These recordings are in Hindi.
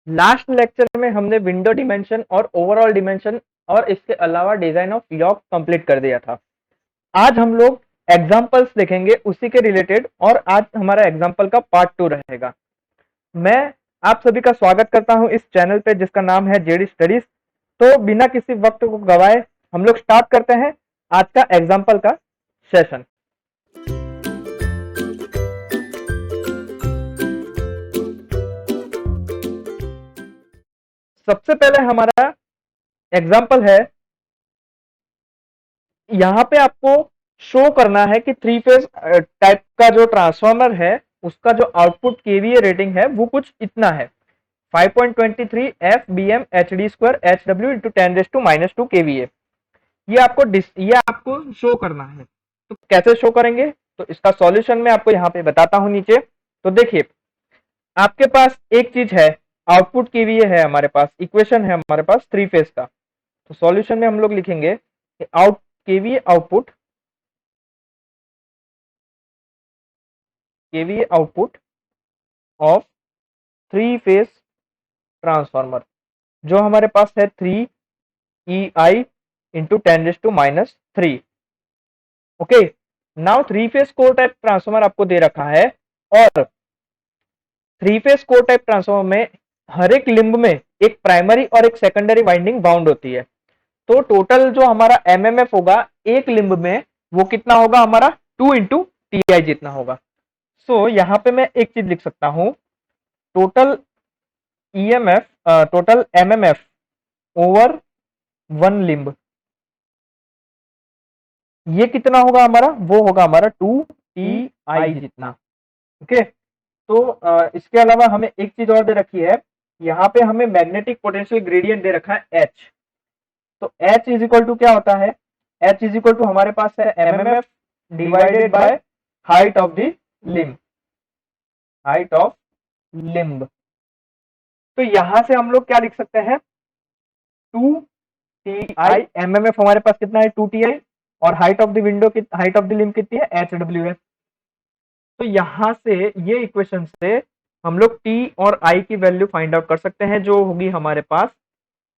लास्ट लेक्चर में हमने विंडो डिमेंशन और ओवरऑल डिमेंशन और इसके अलावा डिजाइन ऑफ यॉक कंप्लीट कर दिया था। आज हम लोग एग्जांपल्स देखेंगे उसी के रिलेटेड, और आज हमारा एग्जांपल का पार्ट 2 रहेगा। मैं आप सभी का स्वागत करता हूं इस चैनल पे जिसका नाम है जेडी स्टडीज। तो बिना किसी वक्त को गवाए हम लोग स्टार्ट करते हैं आज का एग्जांपल का सेशन। सबसे पहले हमारा एग्जांपल है, यहाँ पे आपको शो करना है कि थ्री फेज टाइप का जो ट्रांसफार्मर है उसका जो आउटपुट केवीए रेटिंग है वो कुछ इतना है, 5.23 FBM HD square HW into 10⁻² kVA। ये आपको शो करना है। तो कैसे शो करेंगे, तो इसका सॉल्यूशन मैं आपको यहाँ पे बताता हूँ नीचे। तो देखिए, आपके पास एक चीज है, आउटपुट केवीए है, हमारे पास इक्वेशन है हमारे पास थ्री फेज का। तो सॉल्यूशन में हम लोग लिखेंगे out KVA output of three phase transformer जो हमारे पास है 3 EI into 10⁻³ okay. Now three phase core type transformer आपको दे रखा है, और three phase core type transformer में हर एक लिंब में एक प्राइमरी और एक सेकेंडरी वाइंडिंग बाउंड होती है। तो टोटल जो हमारा एमएमएफ होगा एक लिंब में वो कितना होगा, हमारा 2 × TI जितना होगा। सो यहाँ पे मैं एक चीज लिख सकता हूं, total EMF total MMF over one limb, ये कितना होगा हमारा, वो होगा हमारा 2 TI जितना। ओके। तो इसके अलावा हमें एक चीज और दे रखी है, यहाँ पे हमें मैग्नेटिक पोटेंशियल ग्रेडियंट दे रखा है H। तो H इज इक्वल टू क्या होता है, H इज इक्वल टू हमारे पास है MMF divided by height of the limb, height of limb. तो यहां से हम लोग क्या लिख सकते हैं, 2 TI, एमएमएफ हमारे पास कितना है 2 TI, और हाइट ऑफ द विंडो की हाइट ऑफ द लिम्ब कितनी है HWF। तो यहां से ये इक्वेशन से हम लोग T और I की वैल्यू फाइंड आउट कर सकते हैं, जो होगी हमारे पास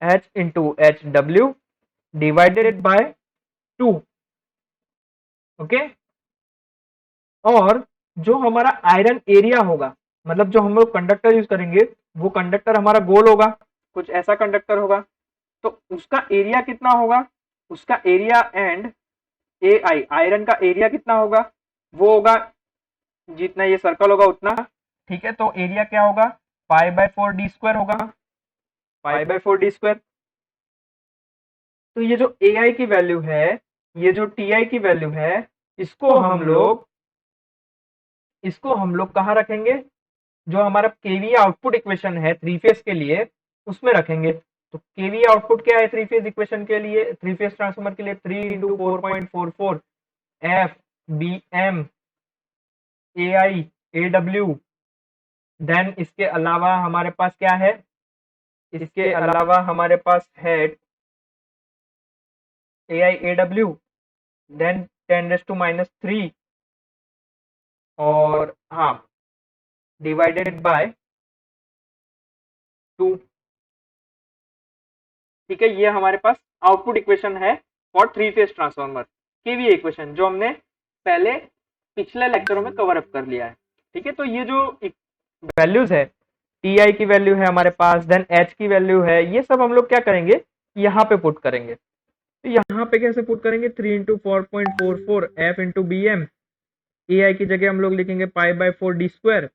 H into HW divided by 2। Okay. और जो हमारा आयरन एरिया होगा, मतलब जो हम लोग कंडक्टर यूज करेंगे वो कंडक्टर हमारा गोल होगा, कुछ ऐसा कंडक्टर होगा। तो उसका एरिया कितना होगा, उसका एरिया एंड AI आयरन का एरिया कितना होगा, वो होगा जितना ये सर्कल होगा उतना। ठीक है, तो एरिया क्या होगा, π/4d² होगा, π/4d²। तो ये जो AI की वैल्यू है, ये जो TI की वैल्यू है, इसको हम लोग कहाँ रखेंगे, जो हमारा केवी आउटपुट इक्वेशन है थ्री फेज के लिए उसमें रखेंगे। तो केवी आउटपुट क्या है थ्री फेज इक्वेशन के लिए, थ्री फेज ट्रांसफार्मर के लिए, 3 × 4.44 FBM AI AW। देन इसके अलावा हमारे पास क्या है, इसके अलावा हमारे पास है AI AW, देन 10⁻³ और हाँ डिवाइडेड बाय 2। ठीक है, ये हमारे पास आउटपुट इक्वेशन है for three phase transformer, KVA equation, जो हमने पहले पिछले लेक्चरों में कवर अप कर लिया है। ठीक है, तो ये जो वैल्यूज है, टीआई की वैल्यू है हमारे पास, देन एच की वैल्यू है, ये सब हम लोग क्या करेंगे, यहाँ पे पुट करेंगे। तो यहाँ पे कैसे पुट करेंगे, 3 × 4.44 F into BM, A I की जगह हम लोग लिखेंगे π/4d²।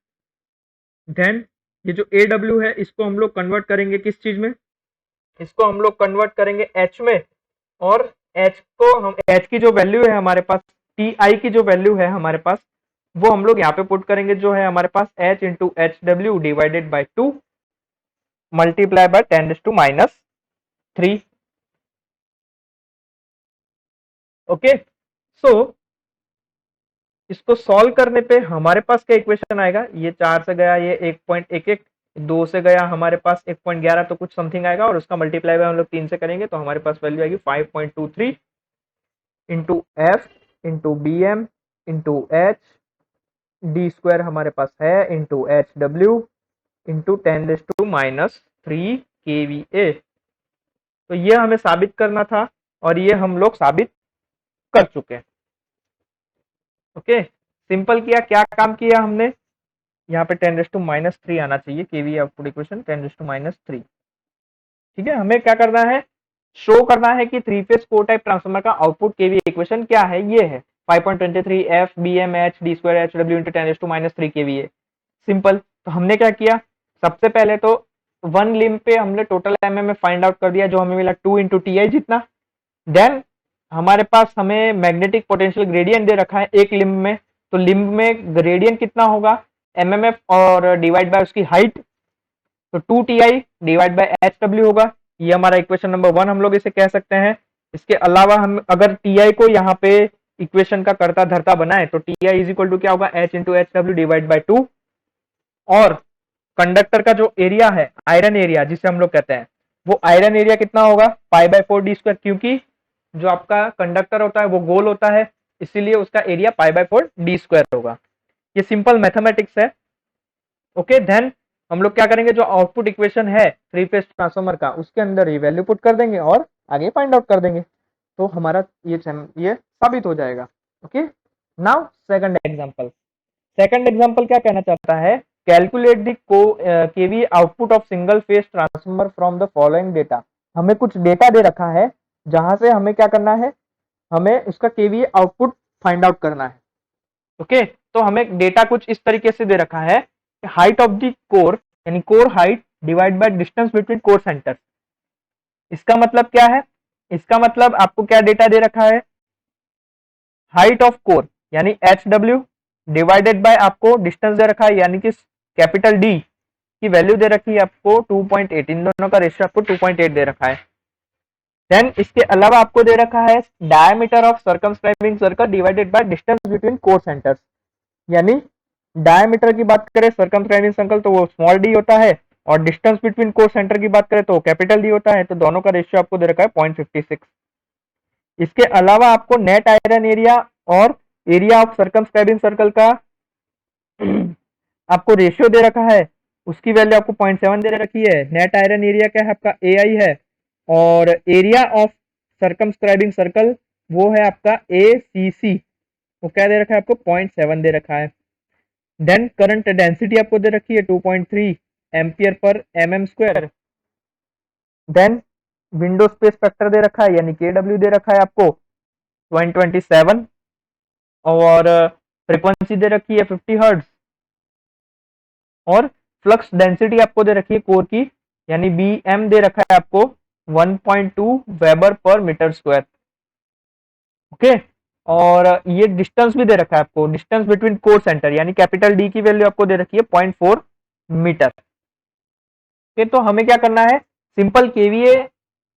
देन ये जो AW है इसको हम लोग कन्वर्ट करेंगे किस चीज में, इसको हम लोग कन्वर्ट करेंगे H में, और H की जो वैल्यू है हमारे पास, TI की जो वैल्यू है हमारे पास, वो हम लोग यहाँ पे पुट करेंगे, जो है हमारे पास H into HW divided by 2 multiply by 10⁻³ okay. So इसको सॉल्व करने पे हमारे पास क्या इक्वेशन आएगा, ये 4 से गया ये 1.11, 2 से गया हमारे पास 1.11, तो कुछ समथिंग आएगा, और उसका मल्टीप्लाई हम लोग 3 से करेंगे तो हमारे पास वैल्यू आएगी 5.23 into F into BM into H D² हमारे पास है इंटू HW इंटू 10⁻³ kVA। तो ये हमें साबित करना था और ये हम लोग साबित कर चुके हैं। ओके, सिंपल किया, क्या काम किया हमने, यहाँ पे 10⁻³ आना चाहिए केवी आउटपुट इक्वेशन 10⁻³। ठीक है, हमें क्या करना है, शो करना है कि three phase four type transformer का आउटपुट केवी इक्वेशन क्या है, ये है 5.23 f BMH d² HW into 10⁻³ kVA। Simple. तो हमने क्या किया, सबसे पहले तो वन लिम्ब पे हमने टोटल एमएमएफ फाइंड आउट कर दिया, जो हमें मिला 2 इंटू टी आई जितना। देन हमारे पास हमें मैग्नेटिक पोटेंशियल ग्रेडियंट दे रखा है एक लिम्ब में, तो लिम्ब में ग्रेडियंट कितना होगा, एमएमएफ और डिवाइड बाय उसकी हाइट, तो 2ti डिवाइड बाय HW होगा। ये हमारा इक्वेशन नंबर 1 हम लोग इसे कह सकते हैं। इसके अलावा हम अगर ti को यहाँ पे इक्वेशन का करता धरता बनाए तो ti इज इक्वल टू क्या होगा, h into HW divide by 2। और कंडक्टर का जो एरिया है, आयरन एरिया जिसे हम लोग कहते हैं, वो आयरन एरिया कितना होगा, π/4d², क्योंकि जो आपका कंडक्टर होता है वो गोल होता है, इसीलिए उसका एरिया π/4d² होगा। ये सिंपल मैथमेटिक्स है। ओके, देन हम लोग क्या करेंगे, जो आउटपुट इक्वेशन है थ्री फेज ट्रांसफार्मर का, उसके अंदर ये वैल्यू पुट कर देंगे और आगे फाइंड आउट कर देंगे, तो हमारा ये साबित हो जाएगा। Okay, now second example. Second example क्या कहना चाहता है, calculate the KV output of single phase transformer from the following data. हमें कुछ डेटा दे रखा है, जहां से हमें क्या करना है, हमें उसका केवी आउटपुट फाइंड आउट करना है। ओके, तो हमें डेटा कुछ इस तरीके से दे रखा है, हाइट ऑफ द कोर यानी core height divide by distance between core centre. इसका मतलब क्या है, इसका मतलब आपको क्या डेटा दे रखा है, हाइट ऑफ कोर यानी HW डिवाइडेड बाय आपको डिस्टेंस दे रखा है यानी कि कैपिटल D की वैल्यू दे रखी है आपको 2.8, इन दोनों का रेशियो आपको 2.8 दे रखा है। देन इसके अलावा आपको दे रखा है diameter of circumscribing circle divided by distance between core centres, यानी डायमीटर की बात करें सर्कमस्क्राइबिंग सर्कल तो वो स्मॉल डी होता है, और डिस्टेंस बिटवीन कोर सेंटर की बात करें तो कैपिटल डी होता है, तो दोनों का रेशियो आपको दे रखा है 0.56। इसके अलावा आपको नेट आयरन एरिया और एरिया ऑफ सर्कमस्क्राइबिंग सर्कल का आपको रेशियो दे रखा है, उसकी वैल्यू आपको 0.7 दे रखी है। नेट आयरन एरिया क्या है आपका AI है, और एरिया ऑफ सर्कमस्क्राइबिंग सर्कल वो है आपका ACC, वो क्या दे रखा है आपको 0.7 दे रखा है। देन करंट डेंसिटी आपको दे रखी है 2.3 एम्पियर पर mm²। Then window space factor दे रखा है यानी KW दे रखा है आपको 0.27, और फ्रीक्वेंसी दे रखी है 50 हर्ट्ज, और फ्लक्स डेंसिटी आपको दे रखी है कोर की यानी BM दे रखा है आपको 1.2 वेबर पर मीटर स्क्वायर। ओके, और ये डिस्टेंस भी दे रखा है आपको, डिस्टेंस बिटवीन कोर सेंटर यानी कैपिटल D की वैल्यू आपको दे रखी है 0.4 मीटर। ओके, तो हमें क्या करना है, simple KVA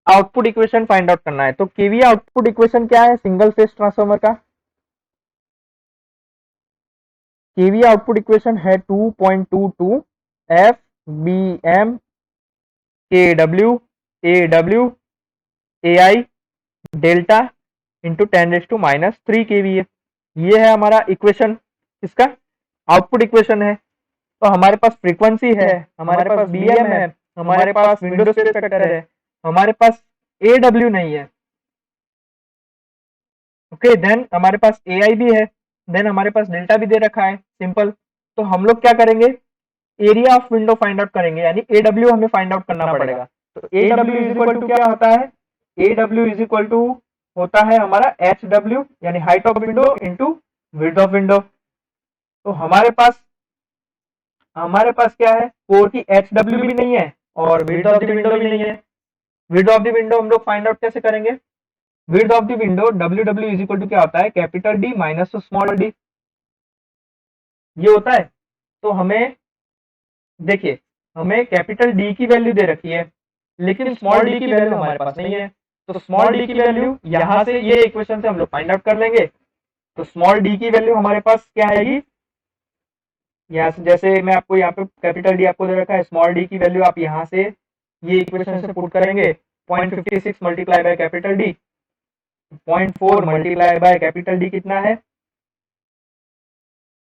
output equation find out करना है। तो केवीए आउटपुट इक्वेशन क्या है सिंगल फेज ट्रांसफार्मर का, केवीए आउटपुट इक्वेशन है 2.22 F BM KW AW AI delta into 10⁻³ kVA। ये है हमारा इक्वेशन, इसका आउटपुट इक्वेशन है। तो हमारे पास फ्रीक्वेंसी है, हमारे पास BM है, हमारे पास विंडो स्पेस फैक्टर है, हमारे पास AW नहीं है। ओके, देन हमारे पास AI भी है, देन हमारे पास डेल्टा भी दे रखा है। सिंपल। तो हम लोग क्या करेंगे, area of window find out करेंगे यानी AW हमें फाइंड आउट करना पड़ेगा। तो AW इज इक्वल टू क्या होता है, AW इज इक्वल टू होता है हमारा HW यानी height of window into width of window. तो हमारे पास क्या है, कोर की HW भी नहीं है और विड्थ ऑफ द विंडो भी नहीं है। विड्थ ऑफ द विंडो हम लोग फाइंड आउट कैसे करेंगे, width of the window WW is equal to क्या होता है, capital D minus small d, ये होता है। तो हमें देखिए, हमें कैपिटल D की वैल्यू दे रखी है लेकिन स्मॉल d की वैल्यू हमारे पास नहीं है, तो स्मॉल d की वैल्यू यहां से ये इक्वेशन से हम लोग फाइंड आउट कर लेंगे। तो स्मॉल d की वैल्यू हमारे पास क्या आएगी, यहाँ से जैसे मैं आपको यहाँ पे कैपिटल D आपको दे रखा है, स्मॉल d की वैल्यू आप यहाँ से ये इक्वेशन से पुट करेंगे 0.56 multiply by capital D, 0.4 multiply by capital D कितना है,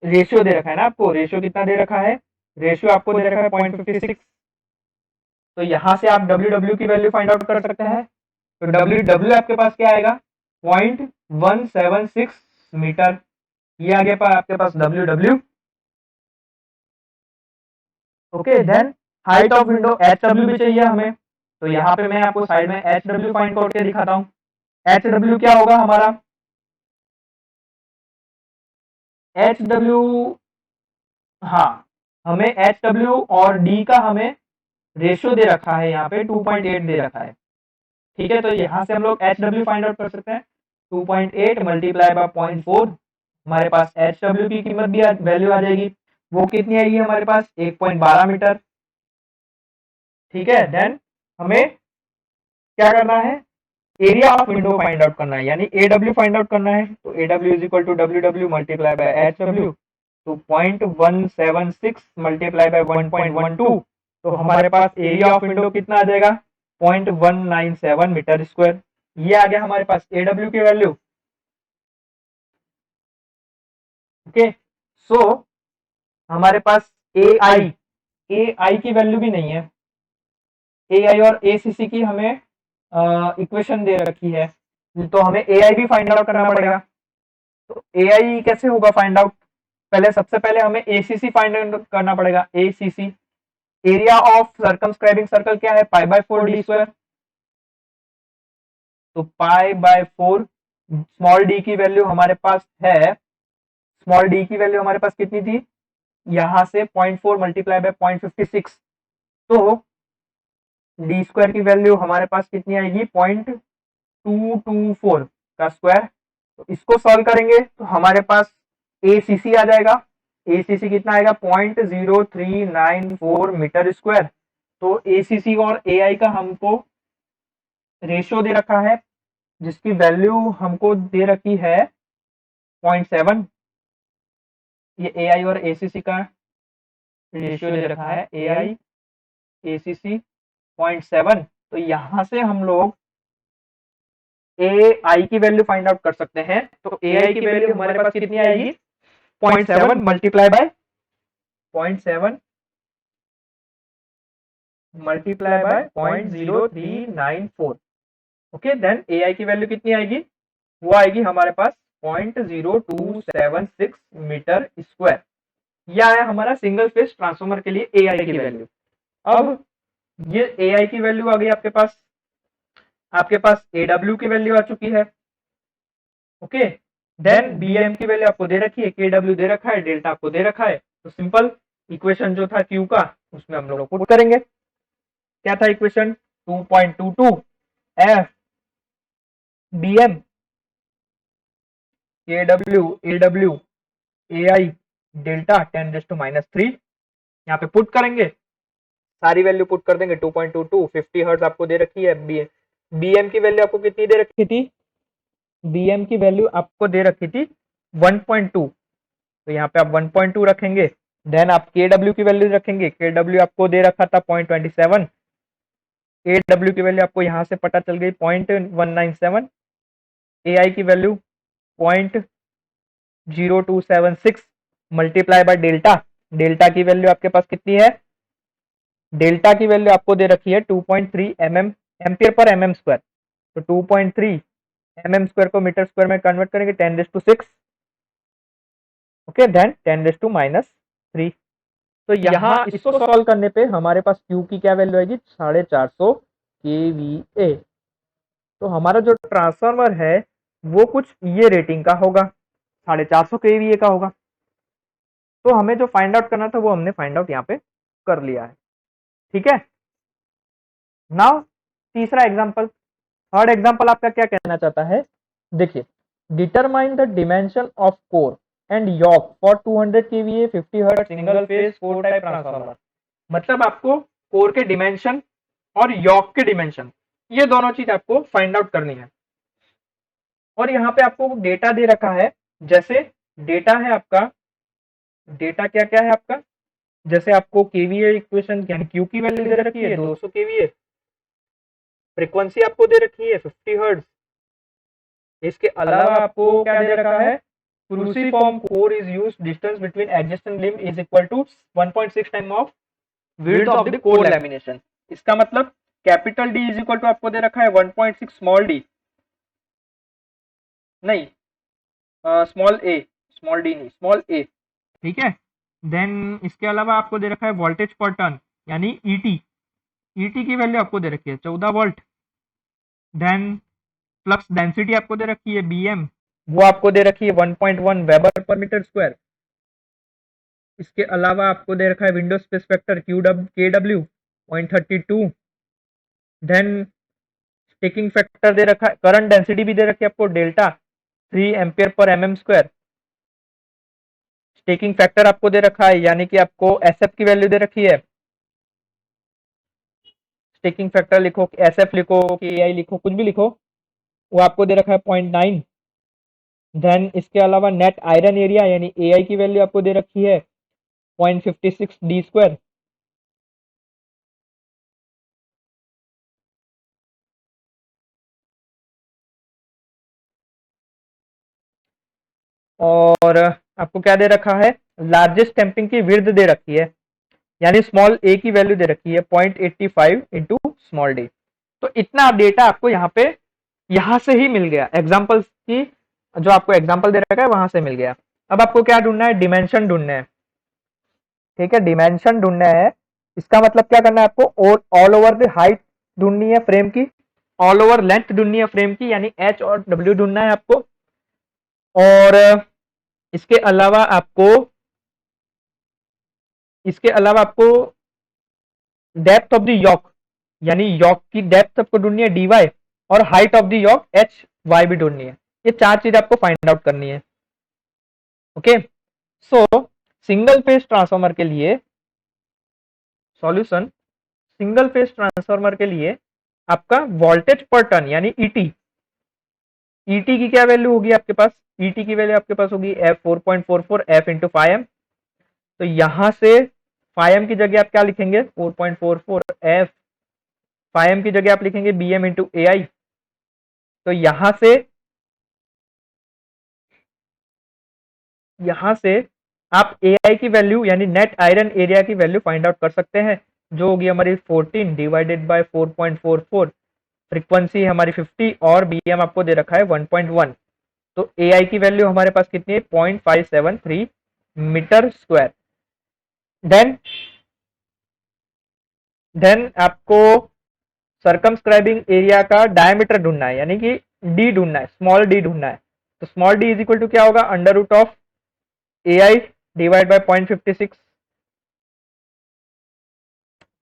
रेशियो दे रखा है ना आपको, रेशियो कितना दे रखा है रेशियो आपको दे रखा है 0.56, तो यहां से आप डब्ल्यू की वैल्यू फाइंड आउट कर सकते हैं। तो डब्ल्यू आपके पास क्या आएगा, 0.176 मीटर। ये आ गया आपके पास W. Okay, then height of window H W भी चाहिए हमें, तो यहाँ पे मैं आपको साइड में एच डब्ल्यू फाइंड करके दिखाता हूँ। एच डब्ल्यू क्या होगा हमारा, एच डब्ल्यू, हाँ, हमें एच डब्ल्यू और डी का हमें रेशियो दे रखा है, यहाँ पे 2.8 दे रखा है। ठीक है, तो यहाँ से हम लोग एच डब्ल्यू फाइंड आउट कर सकते हैं। 2.8 मल्टीप्लाई बाय 0.4, हमारे पास एच डब्ल्यू की कीमत भी वैल्यू आ जाएगी। वो कितनी आएगी हमारे पास, 1.12 मीटर। ठीक है, देन हमें क्या करना है, area of window find out करना है, यानी ए डब्ल्यू फाइंड आउट करना है। तो A W is equal to W W multiply by H W, तो 0.176 मल्टीप्लाई बाय 1.12, तो हमारे पास एरिया ऑफ विंडो कितना आ जाएगा, 0.197 मीटर स्क्वायर। ये आ गया हमारे पास ए डब्ल्यू की वैल्यू। ओके, सो हमारे पास ए आई की वैल्यू भी नहीं है। ए आई और ए सी सी की हमें इक्वेशन दे रखी है, तो हमें ए आई भी फाइंड आउट करना पड़ेगा। तो ए आई कैसे होगा फाइंड आउट, पहले सबसे पहले हमें ए सी सी फाइंड आउट करना पड़ेगा। ए सी सी, एरिया ऑफ सर्कमस्क्राइबिंग सर्कल क्या है, पाई बाय 4 डी स्क्वायर। तो पाई बाय 4, स्मॉल डी की वैल्यू हमारे पास है, स्मॉल डी की वैल्यू हमारे पास कितनी थी, यहां से 0.4 मल्टीप्लाई बाय 0.56, तो डी स्क्वायर की वैल्यू हमारे पास कितनी आएगी, 0.224 का स्क्वायर। तो इसको सॉल्व करेंगे तो हमारे पास ए सी सी आ जाएगा। ए सी सी कितना आएगा, 0.0394 मीटर स्क्वायर। तो ए सी सी और ए आई का हमको रेशियो दे रखा है, जिसकी वैल्यू हमको दे रखी है 0.7। ये ए आई और ए सी सी का रेशियो दे रखा है, ए आई ए सी सी 0.7। तो यहां से हम लोग ए आई की वैल्यू फाइंड आउट कर सकते हैं। तो ए आई की वैल्यू हमारे पास कितनी आएगी, 0.7 multiply by 0.7 multiply by 0.0394। Okay, then A I की वैल्यू कितनी आएगी, वो आएगी हमारे पास 0.0276 मीटर स्क्वायर। यह है हमारा सिंगल फेज ट्रांसफार्मर के लिए ए आई की वैल्यू। अब ये ए आई की वैल्यू आ गई आपके पास ए डब्ल्यू की वैल्यू आ चुकी है। ओके, देन बी एम की वैल्यू आपको दे रखी है, के डब्ल्यू दे रखा है, डेल्टा आपको दे रखा है। तो सिंपल इक्वेशन जो था क्यू का, उसमें हम लोग पुट करेंगे। क्या था इक्वेशन, 2.22 एफ बी एम के W A W A I delta 10⁻³ यहाँ पे पुट करेंगे, सारी वैल्यू पुट कर देंगे। 2.22 50 हर्ट्ज आपको दे रखी है। बी एम की वैल्यू आपको कितनी दे रखी थी, बी एम की वैल्यू आपको दे रखी थी 1.2, तो यहाँ पे आप 1.2 रखेंगे। देन आप के डब्ल्यू की वैल्यू रखेंगे, के डब्ल्यू आपको दे रखा था 0.27, ए डब्ल्यू की वैल्यू आपको यहाँ से पता चल गई 0.197, ए आई की value 0.0276 multiply by delta. Delta की वैल्यू आपके पास कितनी है, डेल्टा की वैल्यू आपको दे रखी है 2.3 mm एम्पियर पर mm स्क्वायर। तो 2.3 mm स्क्वायर को मीटर स्क्वायर में कन्वर्ट करेंगे 10⁻6। ओके, देन 10⁻³ तो यहाँ इसको सॉल्व करने पे हमारे पास Q की क्या वैल्यू आएगी, 450 kVA। तो हमारा जो ट्रांसफार्मर है वो कुछ ये रेटिंग का होगा, 450 kVA का होगा। तो हमें जो फाइंड आउट करना था वो हमने फाइंड आउट यहाँ पे कर लिया है। ठीक है, नाउ तीसरा एग्जांपल, थर्ड एग्जांपल आपका क्या कहना चाहता है, देखिए, determine the dimension of core and yoke for 200 kVA 50 hertz single phase 4 type transformer. मतलब आपको कोर के डिमेंशन और यॉक के डिमेंशन, ये दोनों चीज आपको फाइंड आउट करनी है। और यहाँ पे आपको डेटा दे रखा है, जैसे डेटा है आपका, डेटा क्या क्या है आपका, जैसे आपको केवीए इक्वेशन यानी क्यू की वैल्यू दे रखी है 200 केवीए, फ्रीक्वेंसी आपको दे रखी है 50 हर्ट्ज, इसके अलावा आपको क्या दे रखा है, cruciform core is used, distance between adjacent limb is equal to 1.6 time of width of the core lamination। इसका मतलब capital D is equal to आपको दे रखा है 1.6 स्मॉल डी, नहीं स्मॉल डी नहीं स्मॉल ए, ठीक है। देन इसके अलावा आपको दे रखा है वोल्टेज पर टर्न यानी ईटी, ईटी की वैल्यू आपको दे रखी है 14 वोल्ट। देन फ्लक्स डेंसिटी आपको दे रखी है बीएम, वो आपको दे रखी है 1.1 वेबर पर मीटर स्क्वायर। इसके अलावा आपको दे रखा है window space factor KW 0.32। Then stacking factor दे रखा है, करंट डेंसिटी भी दे रखी है आपको डेल्टा 3 एम्पियर पर mm स्क्वायर। स्टेकिंग फैक्टर आपको दे रखा है यानी कि आपको SF की वैल्यू दे रखी है, स्टेकिंग फैक्टर लिखो SF लिखो KI लिखो कुछ भी लिखो, वो आपको दे रखा है 0.9। देन इसके अलावा नेट आयरन एरिया यानी AI की वैल्यू आपको दे रखी है 0.56 डी स्क्वायर। और आपको क्या दे रखा है, लार्जेस्ट डैम्पिंग की विड्थ दे रखी है यानी स्मॉल ए की वैल्यू दे रखी है 0.85 इंटू स्मॉल डी। तो इतना डेटा आपको यहाँ से ही मिल गया, एग्जाम्पल्स की जो आपको एग्जाम्पल दे रखा है वहां से मिल गया। अब आपको क्या ढूंढना है, डिमेंशन ढूंढना है, ठीक है, डिमेंशन ढूंढना है। इसका मतलब क्या करना है आपको, ऑल ओवर द हाइट ढूंढनी है फ्रेम की, ऑल ओवर लेंथ ढूंढनी है फ्रेम की यानी H और W ढूंढना है आपको। और इसके अलावा आपको डेप्थ ऑफ द यॉक यानी यॉक की डेप्थ आपको ढूंढनी है DY, और height of the yoke HY भी ढूंढनी है। ये चार चीज आपको फाइंड आउट करनी है। ओके, सो सिंगल फेज ट्रांसफार्मर के लिए सॉल्यूशन, सिंगल फेज ट्रांसफार्मर के लिए आपका वोल्टेज पर टर्न यानी ईटी, ईटी की क्या वैल्यू होगी आपके पास, ईटी की वैल्यू आपके पास होगी 4.44 F इंटू 5M। तो यहां से 5M की जगह आप क्या लिखेंगे, 4.44 F, 5M की जगह आप लिखेंगे BM इंटू AI। तो यहां से आप AI की वैल्यू यानी नेट आयरन एरिया की वैल्यू फाइंड आउट कर सकते हैं, जो होगी हमारी 14 डिवाइडेड बाय 4.44, फ्रीक्वेंसी हमारी 50 और BM आपको दे रखा है 1.1। तो AI की वैल्यू हमारे पास कितनी है, 0.573 मीटर स्क्वायर। देन आपको सर्कमस्क्राइबिंग एरिया का डायमीटर ढूंढना है यानी कि D ढूंढना है, स्मॉल d ढूंढना है। तो small d is equal to क्या होगा, under root of AI divide by 0.56।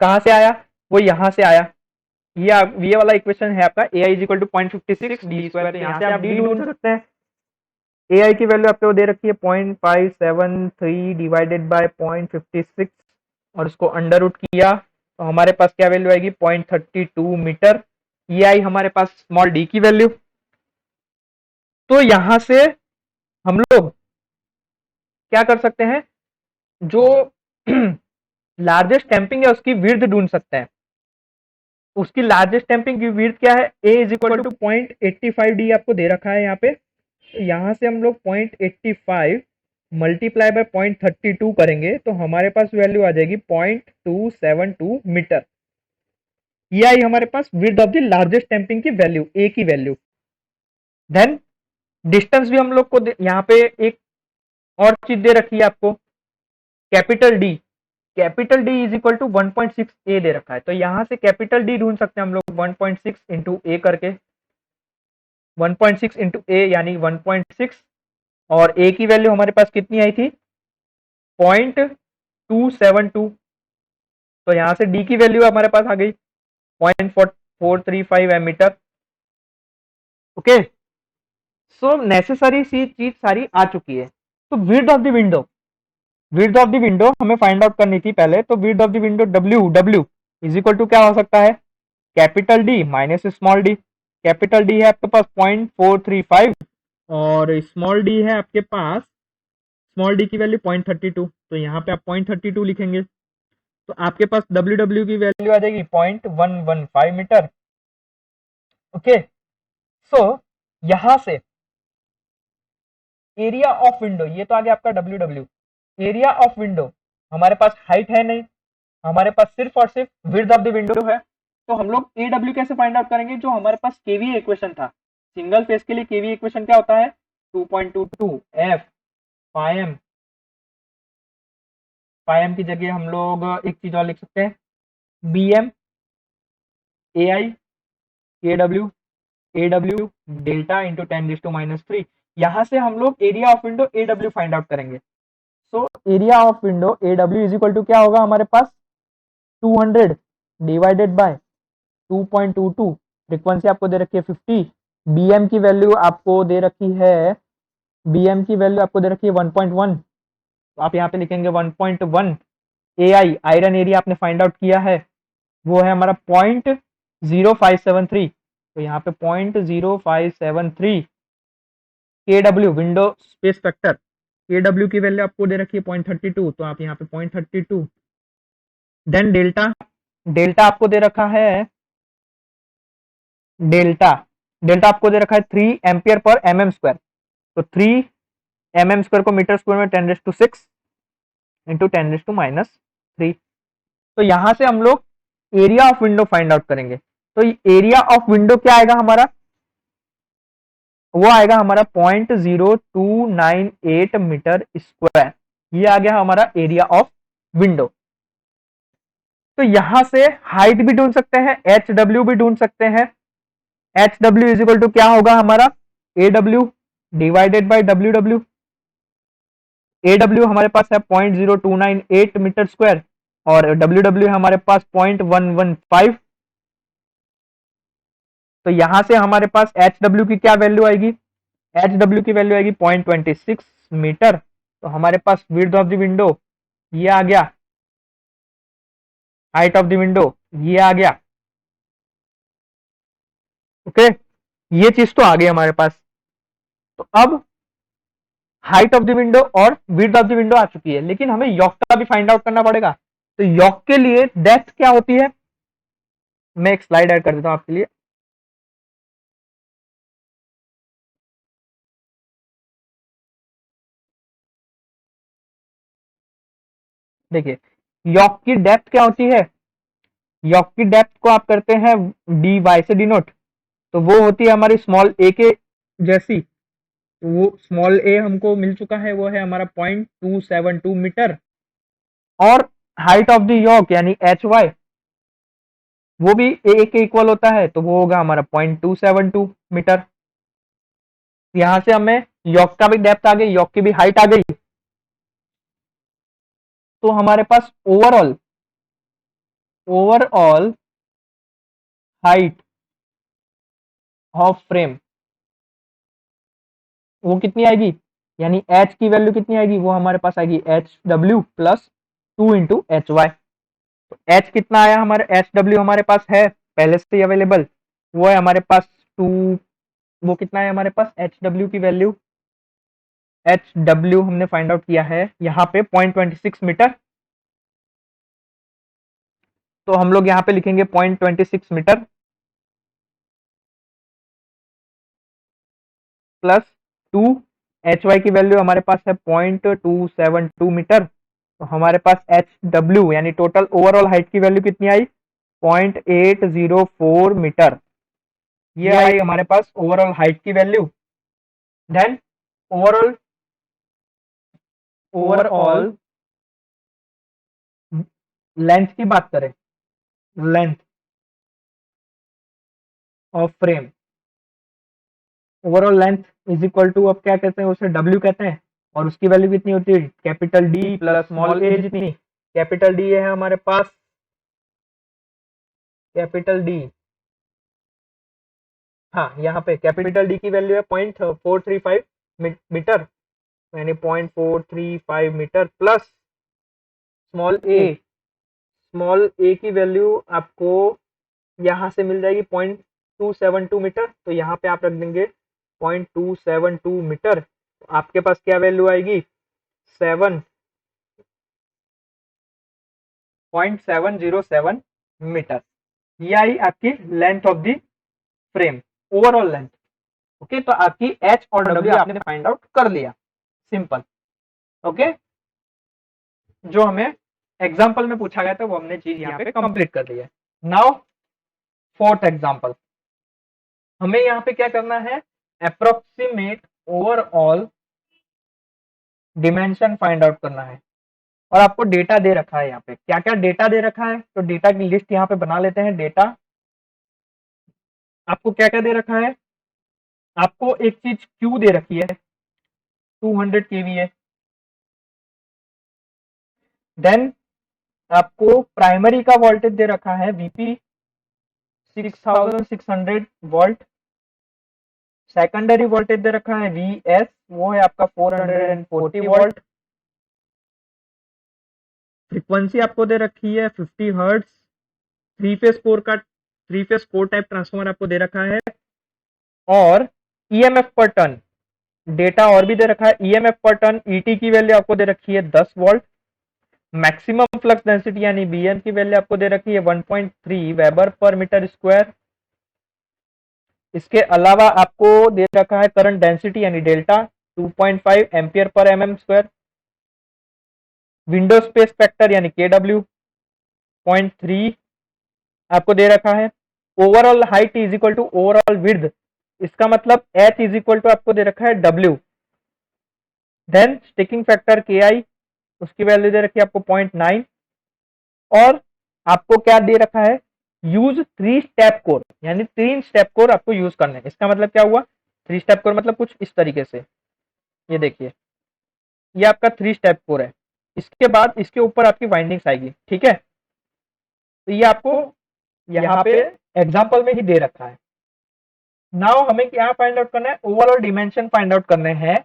कहां से आया, वो यहां से आया, ये वाला इक्वेशन है आपका, AI is equal to 0.56 D square. तो यहां से आप D ढूंढ सकते हैं। AI की वैल्यू आपको दे रखी है 0.573 डिवाइडेड बाय 0.56 और उसको अंडर रूट किया तो हमारे पास क्या वैल्यू आएगी, 0.32 मीटर। ये आई हमारे पास स्मॉल d की वैल्यू। तो यहां से हम लोग क्या कर सकते हैं, जो लार्जेस्ट डैम्पिंग है उसकी विड्थ ढूंढ सकते हैं। उसकी लार्जेस्ट डैम्पिंग की विड्थ क्या है, A is equal to 0.85 D आपको दे रखा है यहाँ पे। तो यहां से हम लोग 0.85 मल्टीप्लाई बाय 0.32 करेंगे तो हमारे पास वैल्यू आ जाएगी 0.272 मीटर। ये आई हमारे पास width of the largest damping की वैल्यू, A की वैल्यू। देन डिस्टेंस भी हम लोग को यहाँ पे एक और चीज दे रखी है आपको, capital D is equal to 1.6 A दे रखा है। तो यहां से कैपिटल D ढूंढ सकते हैं हम लोग 1.6 इंटू A करके, 1.6 इंटू A यानी 1.6, और A की वैल्यू हमारे पास कितनी आई थी, 0.272। तो यहां से D की वैल्यू हमारे पास आ गई 0.435 मीटर। ओके, सो नेसेसरी सी चीज सारी आ चुकी है। तो विड्थ ऑफ द विंडो हमें फाइंड आउट करनी थी पहले। तो width of the window W is equal to क्या हो सकता है, capital D minus small d। Capital D है आपके पास 0.435 और स्मॉल d है आपके पास, स्मॉल d की वैल्यू 0.32। तो यहाँ पे आप 0.32 लिखेंगे तो आपके पास W की वैल्यू आ जाएगी 0.115 मीटर। ओके, सो यहां से एरिया ऑफ विंडो, ये तो आ गया आपका W W. Area of window, हमारे पास हाइट है नहीं, हमारे पास सिर्फ और सिर्फ विड्थ ऑफ द विंडो है। तो हम लोग ए डब्ल्यू कैसे फाइंड आउट करेंगे? जो हमारे पास केवी इक्वेशन था, सिंगल फेस के लिए केवी इक्वेशन क्या होता है? 2.22 एफ फाइम, फाइम की जगह हम लोग एक चीज और लिख सकते हैं, B M A I A W delta into 10⁻³ यहां से हम लोग area of window A W find out करेंगे। So area of window A W is equal to क्या होगा हमारे पास? 200 डिवाइडेड बाय 2.22, फ्रीक्वेंसी आपको दे रखी है 50, बीएम की वैल्यू आपको दे रखी है, बीएम की वैल्यू आपको दे रखी है 1.1, तो आप यहाँ पे लिखेंगे 1.1। एआई आयरन एरिया आपने फाइंड आउट किया है, वो है हमारा 0.0573, तो यहाँ पे 0.0573। के डब्ल्यू विंडो स्पेस फैक्टर, के डब्ल्यू की वैल्यू आपको दे रखी है 0.32, तो आप यहाँ पे 0.32। देन डेल्टा, डेल्टा आपको दे रखा है, डेल्टा डेल्टा आपको दे रखा है 3 एम्पियर पर mm स्क्वायर, तो 3 mm स्क्वायर को मीटर स्क्वायर में 10⁶ इंटू 10⁻3। तो यहां से हम लोग area of window find out करेंगे। तो एरिया ऑफ विंडो क्या आएगा हमारा? वो आएगा हमारा 0.0298 मीटर स्क्वायर, ये आ गया हमारा एरिया ऑफ विंडो। तो यहां से हाइट भी ढूंढ सकते हैं, एच डब्ल्यू भी ढूंढ सकते हैं। H W is equal to क्या होगा हमारा? A W divided by W W. A W हमारे पास है 0.0298 मीटर स्क्वायर और डब्ल्यू डब्ल्यू हमारे पास 0.115। तो यहां से हमारे पास एच डब्ल्यू की क्या वैल्यू आएगी? एच डब्ल्यू की वैल्यू आएगी 0.26 मीटर। तो हमारे पास विड्थ ऑफ द विंडो ये आ गया, हाइट ऑफ द विंडो ये आ गया। ओके, ये चीज तो आ गई हमारे पास। तो अब हाइट ऑफ द विंडो और विड्थ ऑफ द विंडो आ चुकी है, लेकिन हमें यॉक का भी फाइंड आउट करना पड़ेगा। तो यॉक के लिए डेप्थ क्या होती है? मैं एक स्लाइड ऐड कर देता हूं आपके लिए। देखिए, यॉक की डेप्थ क्या होती है? यॉक की डेप्थ को आप करते हैं डी वाई से डिनोट, तो वो होती है हमारी स्मॉल ए के जैसी। तो वो स्मॉल ए हमको मिल चुका है, वो है हमारा 0.272 मीटर। और हाइट ऑफ द यॉक यानी एच वाई, वो भी ए के इक्वल होता है, तो वो होगा हमारा 0.272 मीटर। यहां से हमें यॉक का भी डेप्थ आ गई, यॉक की भी हाइट आ गई। तो हमारे पास overall overall height of frame वो कितनी आएगी? यानी एच की वैल्यू कितनी आएगी? वो हमारे पास आएगी H W plus 2 into H Y. तो एच कितना आया? हमारे एच डब्ल्यू हमारे पास है पहले से ही अवेलेबल, वो है हमारे पास 2। वो कितना है हमारे पास एच डब्ल्यू की वैल्यू? एच डब्ल्यू हमने फाइंड आउट किया है यहाँ पे 0.26 मीटर। तो हम लोग यहाँ पे लिखेंगे 0.26 मीटर प्लस 2, एच वाई की वैल्यू हमारे पास है 0.272 मीटर। तो हमारे पास एच डब्ल्यू यानी टोटल ओवरऑल हाइट की वैल्यू कितनी आई? 0.804 मीटर। ये आई हमारे पास ओवरऑल हाइट की value. Then overall overall length की बात करें, length of frame, overall length is equal to, अब क्या कहते हैं उसे? डब्ल्यू कहते हैं। और उसकी वैल्यू कितनी होती है? कैपिटल डी प्लस स्मॉल ए जितनी। कैपिटल डी है हमारे पास, कैपिटल डी, हाँ यहाँ पे कैपिटल डी की वैल्यू है 0.435 मीटर, यानी 0.435 मीटर प्लस स्मॉल ए, स्मॉल ए की वैल्यू आपको यहाँ से मिल जाएगी 0.272 मीटर। तो यहाँ पे आप रख देंगे 0.272 मीटर। तो आपके पास क्या वैल्यू आएगी? 7.707 मीटर। ये आई आपकी length of the frame, overall length. Okay, तो आपकी एच और डब्ल्यू आपने फाइंड आउट कर लिया। सिंपल। ओके, जो हमें एग्जाम्पल में पूछा गया था वो हमने चीज यहाँ पे कंप्लीट कर ली है। नाउ फोर्थ एग्जाम्पल, हमें यहाँ पे क्या करना है, approximate overall dimension find out करना है। और आपको डेटा दे रखा है, यहाँ पे क्या क्या डेटा दे रखा है, तो डेटा की लिस्ट यहाँ पे बना लेते हैं। डेटा आपको क्या क्या दे रखा है, आपको एक चीज क्यू दे रखी है 200 kVA। देन आपको प्राइमरी का वोल्टेज दे रखा है वीपी 6600 वोल्ट। सेकेंडरी वोल्टेज दे रखा है वीएस, वो है आपका 440 वोल्ट। फ्रीक्वेंसी आपको दे रखी है 50 hertz. Three phase core type transformer आपको दे रखा है। और ईएमएफ पर टर्न डेटा और भी दे रखा है। ईएमएफ पर टर्न ईटी की वैल्यू आपको दे रखी है 10 वोल्ट। मैक्सिमम फ्लक्स डेंसिटी यानी बीएम की वैल्यू आपको दे रखी है 1.3 वेबर पर मीटर स्क्वायर। इसके अलावा आपको दे रखा है करंट डेंसिटी यानी delta 2.5 ampere per MM square. Window space factor यानी केडब्ल्यू 0.3 आपको दे रखा है। Overall height is equal to overall width, इसका मतलब एच इज इक्वल टू आपको दे रखा है डब्ल्यू। देन स्टिकिंग फैक्टर के आई, उसकी वैल्यू दे रखी है आपको 0.9। और आपको क्या दे रखा है, यूज 3 स्टेप कोर, यानी 3 स्टेप कोर आपको यूज करने। इसका मतलब क्या हुआ, 3 स्टेप कोर मतलब कुछ इस तरीके से, ये देखिए ये आपका 3 स्टेप कोर है। इसके बाद इसके ऊपर आपकी वाइंडिंग्स आएगी, ठीक है। तो ये आपको यहाँ पे एग्जाम्पल में ही दे रखा है। नाउ हमें क्या फाइंड आउट करना है, ओवरऑल डिमेंशन फाइंड आउट करने हैं,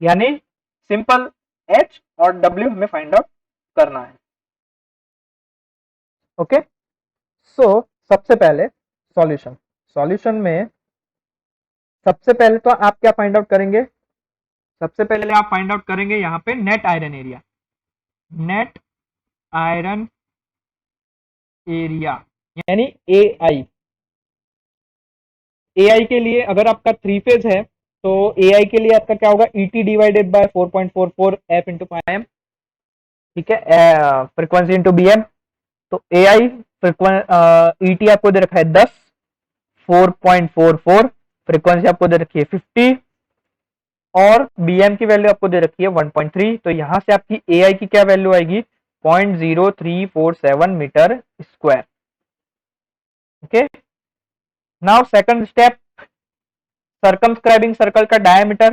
यानी सिंपल एच और डब्ल्यू हमें फाइंड आउट करना है। ओके, सो सबसे पहले सॉल्यूशन में सबसे पहले तो आप क्या फाइंड आउट करेंगे, सबसे पहले आप फाइंड आउट करेंगे यहाँ पे net iron area. Net iron area यानी एआई। एआई के लिए अगर आपका 3 फेज है तो एआई के लिए आपका क्या होगा, ET divided by 4.44 F into पाएम, ठीक है, फ्रीक्वेंसी इंटू बीएम। तो एआई ईटी आपको दे रखा है 10, 4.44 फ्रीक्वेंसी आपको दे रखी है 50 और बीएम की वैल्यू आपको दे रखी है 1.3। तो यहां से आपकी एआई की क्या वैल्यू आएगी, 0.0347 metre square. Okay, now second step, circumscribing circle का डायमीटर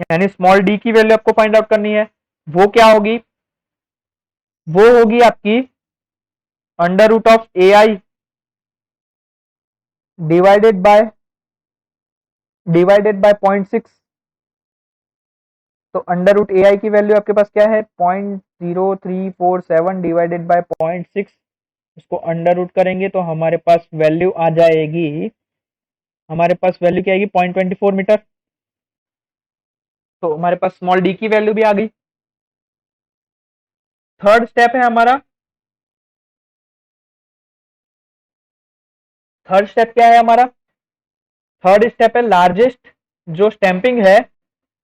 यानी स्मॉल डी की वैल्यू आपको फाइंड आउट करनी है। वो क्या होगी, वो होगी आपकी under root of AI divided by 0.6। तो अंडर रूट एआई की वैल्यू आपके पास क्या है, 0.0347 डिवाइडेड बाय 0.6। इसको अंडर रूट करेंगे तो हमारे पास वैल्यू आ जाएगी, हमारे पास वैल्यू क्या आएगी 0.24 मीटर। तो हमारे पास स्मॉल डी की वैल्यू भी आ गई। थर्ड स्टेप है हमारा, थर्ड स्टेप क्या है हमारा, थर्ड स्टेप है लार्जेस्ट जो स्टैंपिंग है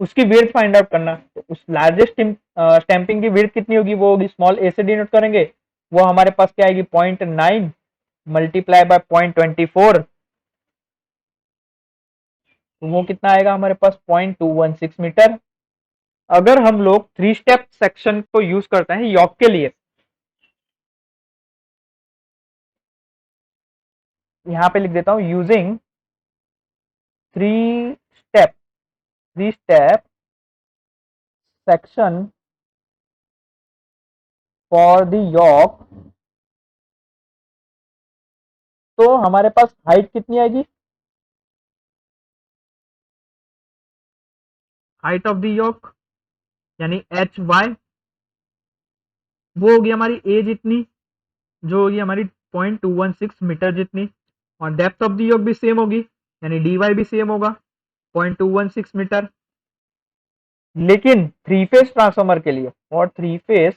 उसकी विड्थ फाइंड आउट करना। तो उस लार्जेस्ट स्टैंपिंग की विड्थ कितनी होगी, वो होगी स्मॉल ए से डिनोट करेंगे, वो हमारे पास क्या आएगी 0.9 मल्टीप्लाई बाय 0.24, वो कितना आएगा हमारे पास 0.216 मीटर। अगर हम लोग 3 स्टेप सेक्शन को यूज करते हैं यॉक के लिए, यहां पे लिख देता हूं, using 3 step section for the yoke, तो हमारे पास हाइट कितनी आएगी, हाइट ऑफ द यॉक यानी एच वाई, वो होगी हमारी ए जितनी, जो होगी हमारी 0.216 मीटर जितनी। और डेप्थ ऑफ द यॉक भी सेम होगी यानी डी वाई भी सेम होगा 0.216 मीटर। लेकिन 3 फेज ट्रांसफार्मर के लिए, और 3 फेज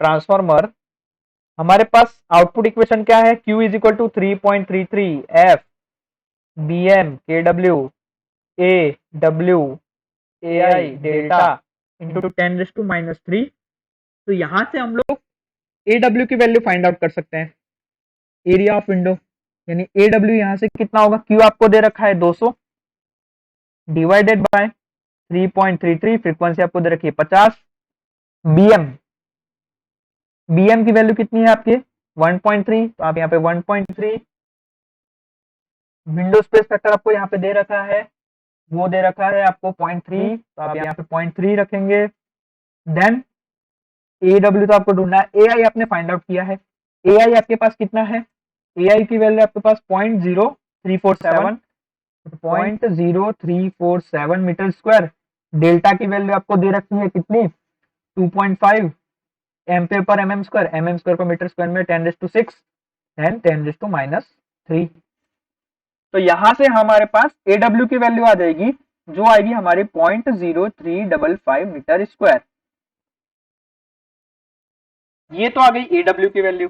ट्रांसफार्मर हमारे पास आउटपुट इक्वेशन क्या है, Q is equal to 3.33 F B M के W A W AI delta into 10⁻³ तो यहां से हम लोग AW की वैल्यू फाइंड आउट कर सकते हैं। एरिया ऑफ विंडो यानी AW यहां से कितना होगा, Q आपको दे रखा है 200 डिवाइडेड बाय 3.33, फ्रीक्वेंसी आपको दे रखी है 50, BM की वैल्यू कितनी है आपके 1.3, तो आप यहाँ पे 1.3, विंडो स्पेस फैक्टर आपको यहाँ पे दे रखा है, वो दे रखा है आपको 0.3, तो आप यहाँ पे 0.3 रखेंगे। देन AW तो आपको ढूंढना है, AI आपने फाइंड आउट किया है, AI आपके पास कितना है, AI की वैल्यू आपके पास 0.0347 मीटर स्क्वायर, डेल्टा की वैल्यू आपको दे रखी है कितनी 2.5 एम्पेयर पर mm स्क्वायर को मीटर स्क्वायर में 10⁶ एंड 10⁻³ तो यहां से हमारे पास AW की वैल्यू आ जाएगी जो आएगी हमारी 0.0355 मीटर स्क्वायर। ये तो आ गई AW की वैल्यू।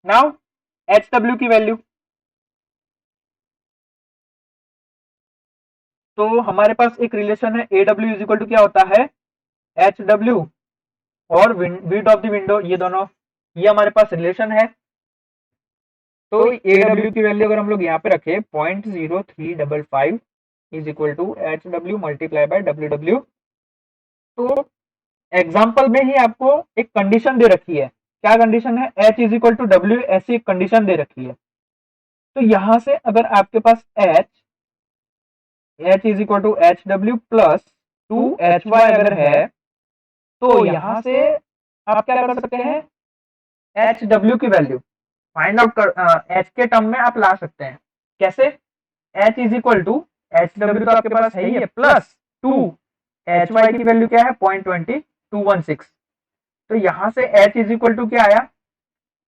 नाउ HW की वैल्यू, तो हमारे पास एक रिलेशन है AW इज इक्वल टू क्या होता है HW और विड्थ ऑफ द विंडो, ये दोनों ये हमारे पास रिलेशन है। तो AW की वैल्यू अगर हम लोग यहाँ पे रखें 0.0355 is equal to HW multiply by WW, तो एग्जाम्पल में ही आपको एक कंडीशन दे रखी है, क्या कंडीशन है H is equal to W, ऐसी एक कंडीशन दे रखी है। तो यहां से अगर आपके पास H is equal to HW plus 2HY अगर है तो यहां से आप क्या कर सकते हैं HW की वैल्यू फाइंड आउट कर H के टर्म में आप ला सकते हैं। कैसे, H is equal to HW तो आपके पास है ही है प्लस 2HY की वैल्यू क्या है 0.216, तो यहां से H इज इक्वल टू क्या आया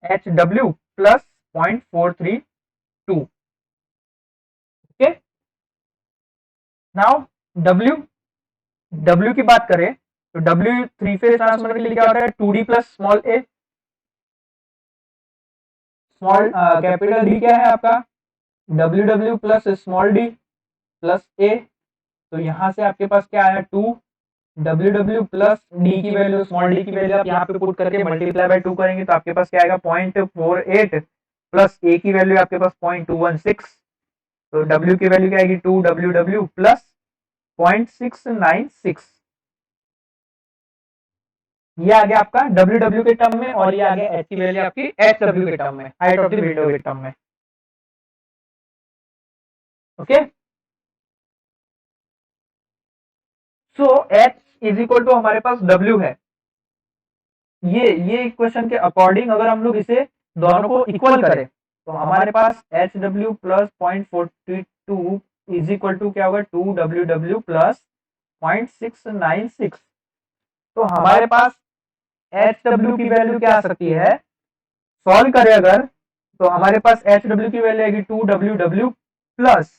HW plus 0.432। Okay, now W की बात करें तो W थ्री फेज ट्रांसफार्मर के लिए क्या होता है 2D plus small a, small capital D क्या है आपका WW plus small d plus a, तो यहां से आपके पास क्या आया 2 WW प्लस D की वैल्यू स्मॉल d की वैल्यू आप यहाँ पे पुट करके मल्टीप्लाई बाय 2 करेंगे तो आपके पास क्या आएगा 0.48 प्लस a की वैल्यू आपके पास 0.216, तो W की वैल्यू क्या आएगी 2WW प्लस 0.696, ये आ गया आपका WW के टर्म में और ये आ गया H की वैल्यू आपकी HW के टर्म में, हाइट ऑफ द विंडो के टर्म में। Okay, so H is equal to हमारे पास W है। ये इक्वेशन के अकॉर्डिंग अगर हम लोग इसे दोनों को इक्वल करें तो हमारे पास HW plus 0.42 is equal to क्या होगा 2WW प्लस 0.696, तो हमारे पास HW की वैल्यू क्या आ सकती है, सॉल्व करें अगर तो हमारे पास HW की वैल्यू आएगी 2WW प्लस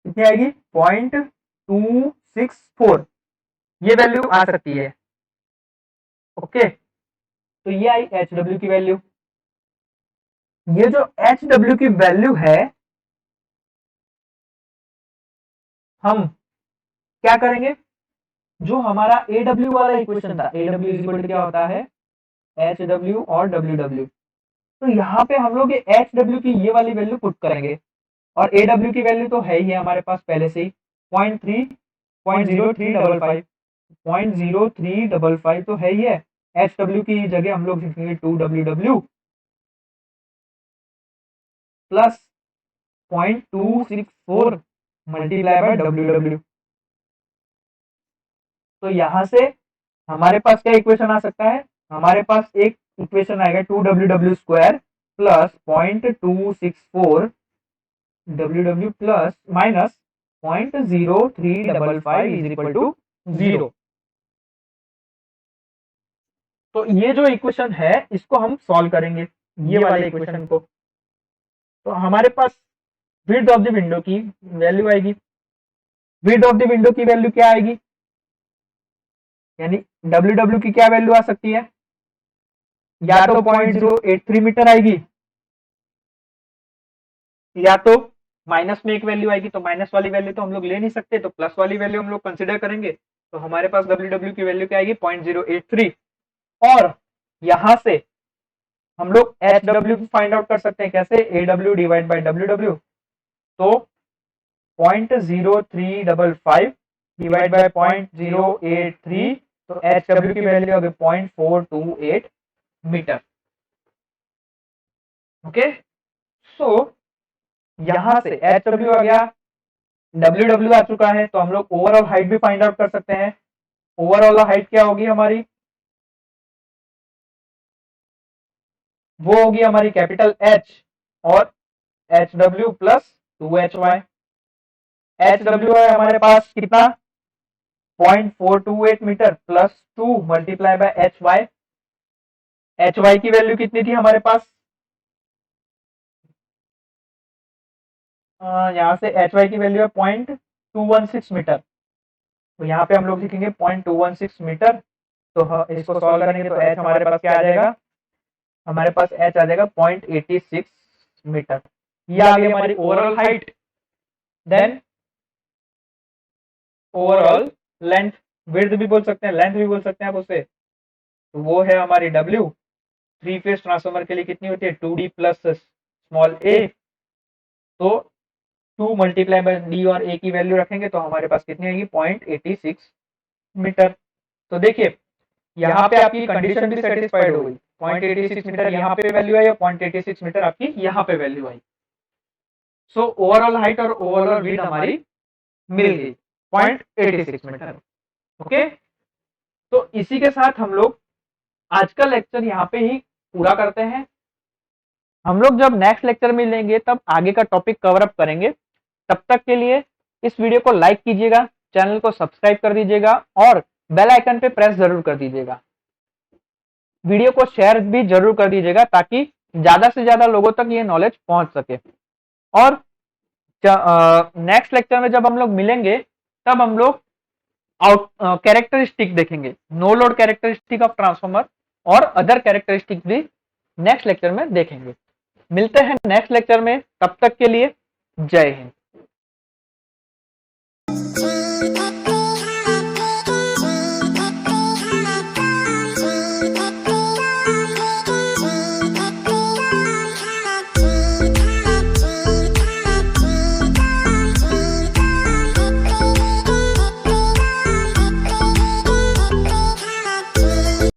कितनी आएगी 0.264, ये वैल्यू आ सकती है। ओके, तो ये आई HW की वैल्यू। ये जो HW की वैल्यू है हम क्या करेंगे, जो हमारा AW वाला इक्वेशन था AW इज इक्वल टू क्या होता है HW और WW, तो यहाँ पे हम लोग ये HW की ये वाली वैल्यू पुट करेंगे और AW की वैल्यू तो है ही है हमारे पास पहले से ही 0.0355 तो है ही है, HW की जगह हम लोग लिखेंगे 2WW plus 0.264 multiply by WW, तो यहां से हमारे पास क्या इक्वेशन आ सकता है, हमारे पास एक इक्वेशन आएगा 2WW square plus 0.264 WW plus minus 0.0355 is equal to 0। तो ये जो इक्वेशन है इसको हम सॉल्व करेंगे ये वाले इक्वेशन को, तो हमारे पास विड्थ ऑफ द विंडो की वैल्यू आएगी, विड्थ ऑफ द विंडो की वैल्यू क्या आएगी यानी WW की क्या वैल्यू आ सकती है, या तो 0.083 मीटर आएगी या तो माइनस में एक वैल्यू आएगी, तो माइनस वाली वैल्यू तो हम लोग ले नहीं सकते, तो प्लस वाली वैल्यू हम लोग कंसिडर करेंगे। तो हमारे पास डब्ल्यू की वैल्यू क्या आएगी 0.083। और यहां से हम लोग एच डब्ल्यू फाइंड आउट कर सकते हैं, कैसे, A W divide by W W. तो 0.0355 डिवाइड बाय 0.083, तो एच डब्ल्यू की वैल्यू होगी 0.428 मीटर। ओके, सो यहां से एच डब्ल्यू आ गया, डब्ल्यू डब्ल्यू आ चुका है, तो हम लोग ओवरऑल हाइट भी फाइंड आउट कर सकते हैं। ओवरऑल हाइट क्या होगी हमारी, वो होगी हमारी कैपिटल एच और H W plus 2hy। H W है हमारे पास कितना 0.428 metre plus 2 multiply by H Y. H Y की वैल्यू कितनी थी हमारे पास, यहाँ से एच वाई की वैल्यू है 0.216 मीटर। तो यहाँ पे हम लोग लिखेंगे 0.216 मीटर। तो इसको सॉल्व करेंगे तो एच हमारे पास क्या आ जाएगा, हमारे पास एच आ जाएगा 0.86 मीटर। ये आ गई हमारी overall height. Then overall length, width भी बोल सकते हैं, लेंथ भी बोल सकते हैं आप उसे, तो वो है हमारी डब्ल्यू। थ्री फेज ट्रांसफार्मर के लिए कितनी होती है 2d प्लस स्मॉल a। तो 2 मल्टीप्लाई बाय डी और a की वैल्यू रखेंगे तो हमारे पास कितनी आएगी 0.86 मीटर। तो देखिए यहाँ पे आपकी कंडीशन भी सेटिस्फाइड हो गई, 0.86 मीटर यहाँ पे वैल्यू आई और 0.86 मीटर आपकी यहाँ पे वैल्यू आई। सो ओवरऑल हाइट और ओवरऑल विड्थ हमारी मिल गई 0.86 मीटर। ओके, तो इसी के साथ हम लोग आज का लेक्चर यहाँ पे ही पूरा करते हैं। हम लोग जब नेक्स्ट लेक्चर में मिलेंगे तब आगे का टॉपिक कवर अप करेंगे। तब तक के लिए इस वीडियो को लाइक कीजिएगा, चैनल को सब्सक्राइब कर दीजिएगा और बेल आइकन पे प्रेस जरूर कर दीजिएगा। वीडियो को शेयर भी जरूर कर दीजिएगा ताकि ज्यादा से ज्यादा लोगों तक ये नॉलेज पहुंच सके। और नेक्स्ट लेक्चर में जब हम लोग मिलेंगे तब हम लोग कैरेक्टरिस्टिक देखेंगे, no load characteristic of transformer और अदर कैरेक्टरिस्टिक भी नेक्स्ट लेक्चर में देखेंगे। मिलते हैं नेक्स्ट लेक्चर में, तब तक के लिए जय हिंद।